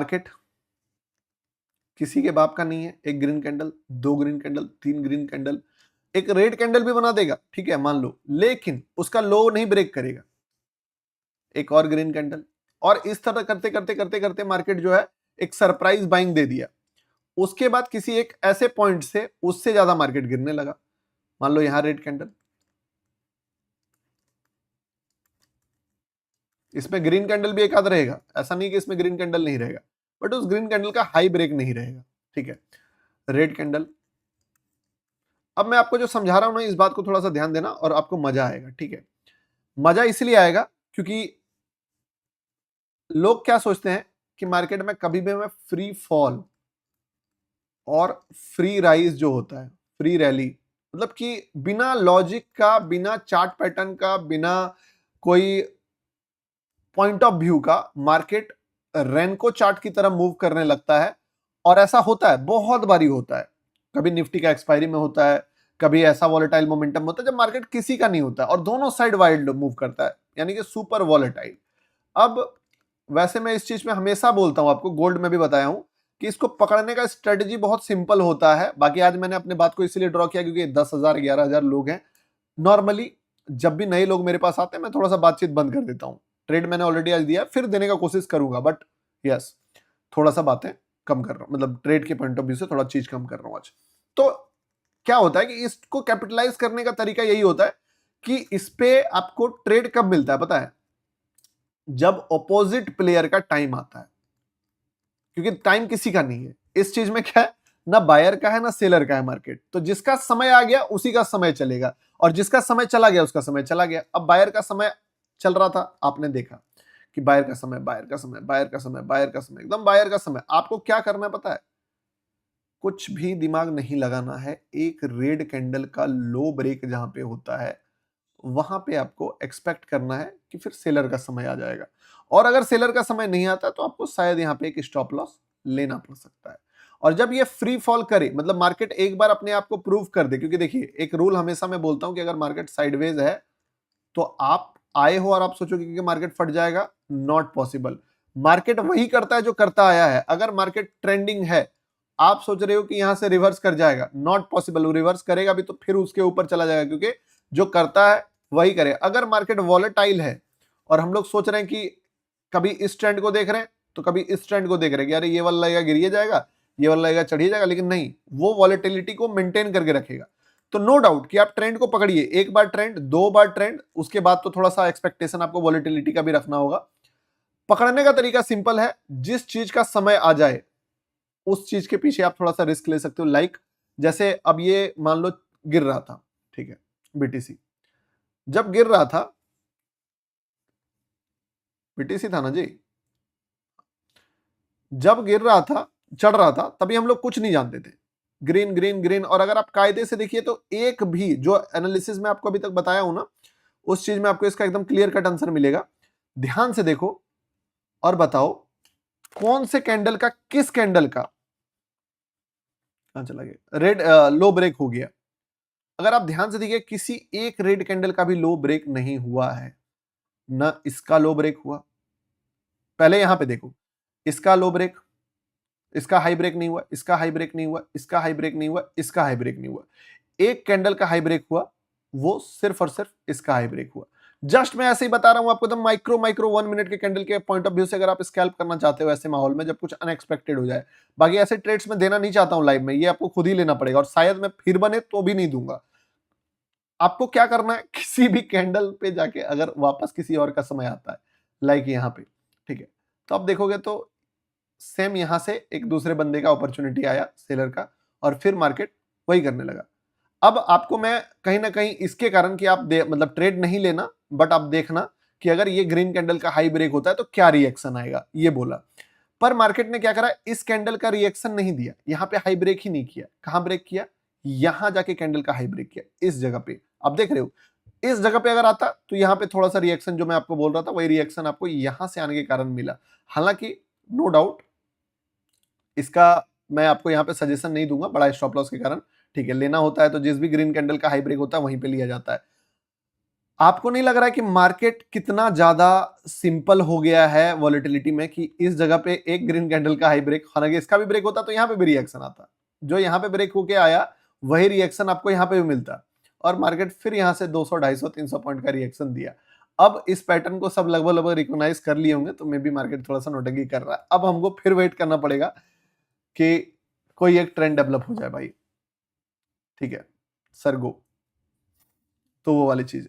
Market किसी के बाप का नहीं है। एक ग्रीन कैंडल, दो ग्रीन कैंडल, तीन ग्रीन कैंडल, एक रेड कैंडल भी बना देगा, ठीक है मान लो, लेकिन उसका लो नहीं ब्रेक करेगा। एक और ग्रीन कैंडल, और इस तरह करते करते करते करते मार्केट जो है एक सरप्राइज बाइंग दे दिया। उसके बाद किसी एक ऐसे पॉइंट से उससे ज्यादा मार्केट गिरने लगा। मान लो यहां रेड कैंडल, इसमें ग्रीन कैंडल भी एक आध रहेगा, ऐसा नहीं कि इसमें ग्रीन कैंडल नहीं रहेगा, बट उस ग्रीन कैंडल का हाई ब्रेक नहीं रहेगा, ठीक है। रेड कैंडल, अब मैं आपको जो समझा रहा हूं ना, इस बात को थोड़ा सा ध्यान देना और आपको मजा आएगा, ठीक है। मजा इसलिए आएगा क्योंकि लोग क्या सोचते हैं कि मार्केट में कभी भी मैं फ्री फॉल और फ्री राइज जो होता है, फ्री रैली, मतलब कि बिना लॉजिक का, बिना चार्ट पैटर्न का, बिना कोई पॉइंट ऑफ व्यू का मार्केट रेनको चार्ट की तरह मूव करने लगता है। और ऐसा होता है, बहुत बारी होता है। कभी निफ्टी का एक्सपायरी में होता है, कभी ऐसा वॉलेटाइल मोमेंटम होता है जब मार्केट किसी का नहीं होता और दोनों साइड वाइड मूव करता है, यानी कि सुपर वॉलेटाइल। अब वैसे मैं इस चीज में हमेशा बोलता हूं, आपको गोल्ड में भी बताया हूं कि इसको पकड़ने का स्ट्रेटजी बहुत सिंपल होता है। बाकी आज मैंने अपने बात को इसलिए ड्रॉ किया क्योंकि 10,000 11,000 लोग हैं। नॉर्मली जब भी नए लोग मेरे पास आते हैं मैं थोड़ा सा बातचीत बंद कर देता हूं। ट्रेड मैंने ऑलरेडी आज दिया, फिर देने का कोशिश करूंगा, बट यस, थोड़ा सा बातें कम कर रहा हूं, मतलब ट्रेड के पॉइंट ऑफ व्यू से थोड़ा चीज कम कर रहा हूं आज। तो क्या होता है कि इसको कैपिटलाइज करने का तरीका यही होता है कि इस पे आपको ट्रेड कब मिलता है पता है? जब ऑपोजिट प्लेयर का टाइम आता है, क्योंकि टाइम किसी का नहीं है इस चीज में। क्या है, ना बायर का है ना सेलर का है मार्केट। तो जिसका समय आ गया उसी का समय चलेगा, और जिसका समय चला गया उसका समय चला गया। अब बायर का समय चल रहा था, आपने देखा कि बायर का समय, बायर का समय, बायर का समय, बायर का समय, एकदम बायर का समय। आपको क्या करना है पता है? कुछ भी दिमाग नहीं लगाना है। एक रेड कैंडल का लो ब्रेक जहां पे होता है वहां पे आपको एक्सपेक्ट करना है कि फिर सेलर का समय आ जाएगा। और अगर सेलर का समय नहीं आता तो आपको शायद यहां पे एक स्टॉप लॉस लेना पड़ सकता है। और जब ये फ्री फॉल करे, मतलब मार्केट एक बार अपने आप को प्रूव कर दे, क्योंकि देखिए एक रूल हमेशा मैं बोलता हूं कि अगर मार्केट साइडवेज है तो आप आए हो और आप सोचोगे कि मार्केट फट जाएगा, नॉट पॉसिबल। मार्केट वही करता है जो करता आया है। अगर मार्केट ट्रेंडिंग है, आप सोच रहे हो कि यहां से रिवर्स कर जाएगा, नॉट पॉसिबल। वो रिवर्स करेगा भी तो फिर उसके ऊपर चला जाएगा, क्योंकि जो करता है वही करे। अगर मार्केट वॉलेटाइल है और हम लोग सोच रहे हैं कि कभी इस ट्रेंड को देख रहे हैं तो कभी इस ट्रेंड को देख रहे हैं कि अरे ये वाला लगेगा गिरिए जाएगा, ये वाला लगेगा चढ़िए जाएगा, लेकिन नहीं, वो वॉलेटिलिटी को मेंटेन करके रखेगा। तो नो डाउट कि आप ट्रेंड को पकड़िए, एक बार ट्रेंड, दो बार ट्रेंड, उसके बाद तो थोड़ा सा एक्सपेक्टेशन आपको वॉलेटिलिटी का भी रखना होगा। पकड़ने का तरीका सिंपल है, जिस चीज का समय आ जाए उस चीज के पीछे आप थोड़ा सा रिस्क ले सकते हो। लाइक जैसे अब ये मान लो गिर रहा था, ठीक है, बीटीसी जब गिर रहा था, बीटीसी था ना जी, जब गिर रहा था, चढ़ रहा था, तभी हम लोग कुछ नहीं जानते थे, ग्रीन ग्रीन ग्रीन। और अगर आप कायदे से देखिए तो एक भी जो एनालिसिस में आपको अभी तक बताया हूं ना, उस चीज में आपको इसका एकदम क्लियर कट आंसर मिलेगा। ध्यान से देखो और बताओ कौन से कैंडल का, किस कैंडल का, चला गया रेड, लो ब्रेक हो गया। अगर आप ध्यान से देखिए, किसी एक रेड कैंडल का भी लो ब्रेक नहीं हुआ है। ना इसका लो ब्रेक हुआ, पहले यहां पे देखो, इसका लो ब्रेक, इसका हाई ब्रेक नहीं हुआ, इसका हाई ब्रेक नहीं हुआ, इसका हाई ब्रेक नहीं हुआ, इसका हाई ब्रेक नहीं हुआ। एक कैंडल का हाई ब्रेक हुआ, वो सिर्फ और सिर्फ इसका हाई ब्रेक हुआ। जस्ट मैं ऐसे ही बता रहा हूं आपको, एकदम माइक्रो माइक्रो 1 मिनट के कैंडल के पॉइंट ऑफ व्यू से, अगर आप स्कैल्प करना चाहते हो ऐसे माहौल में जब कुछ अनएक्सपेक्टेड हो जाए। बाकी ऐसे ट्रेड्स में देना नहीं चाहता हूं लाइव में, ये आपको खुद ही लेना पड़ेगा, और शायद मैं फिर बने तो भी नहीं दूंगा। आपको क्या करना है, किसी भी कैंडल पे जाके अगर वापस किसी और का समय आता है, लाइक यहां पे, ठीक है, तो आप देखोगे तो सेम यहां से एक दूसरे बंदे का अपॉर्चुनिटी आया सेलर का, और फिर मार्केट वही करने लगा। अब आपको मैं कहीं ना कहीं इसके कारण कि आप मतलब ट्रेड नहीं लेना, बट आप देखना कि अगर ये ग्रीन कैंडल का हाई ब्रेक होता है तो क्या रिएक्शन आएगा, ये बोला। पर मार्केट ने क्या करा, इस कैंडल का रिएक्शन नहीं दिया, यहां पे हाई ब्रेक ही नहीं किया। कहां ब्रेक किया? यहां जाके कैंडल का हाई ब्रेक किया, इस जगह पे। आप देख रहे हो, इस जगह पे अगर आता तो यहां पे थोड़ा सा रिएक्शन जो मैं आपको बोल रहा था, वही रिएक्शन आपको यहां से आने के कारण मिला। हालांकि नो डाउट इसका मैं आपको यहाँ पे सजेशन नहीं दूंगा बड़ा स्टॉप लॉस के कारण, ठीक है। लेना होता है तो जिस भी ग्रीन कैंडल का हाई ब्रेक होता है वहीं पे लिया जाता है। आपको नहीं लग रहा है कि मार्केट कितना ज्यादा सिंपल हो गया है वॉलेटिलिटी में, कि इस जगह पे एक ग्रीन कैंडल का हाई ब्रेक, हालांकि इसका भी ब्रेक होता तो यहां पे भी रिएक्शन आता, जो यहां पे ब्रेक होके आया वही रिएक्शन आपको यहां पे भी मिलता, और मार्केट फिर यहां से 200 250 300 पॉइंट का रिएक्शन दिया। अब इस पैटर्न को सब लगभग लगभग रिकॉग्नाइज कर लिए होंगे, तो मे भी मार्केट थोड़ा सा नोटंकी कर रहा है। अब हमको फिर वेट करना पड़ेगा कि कोई एक ट्रेंड डेवलप हो जाए भाई, ठीक है सर गो, तो वो वाली चीज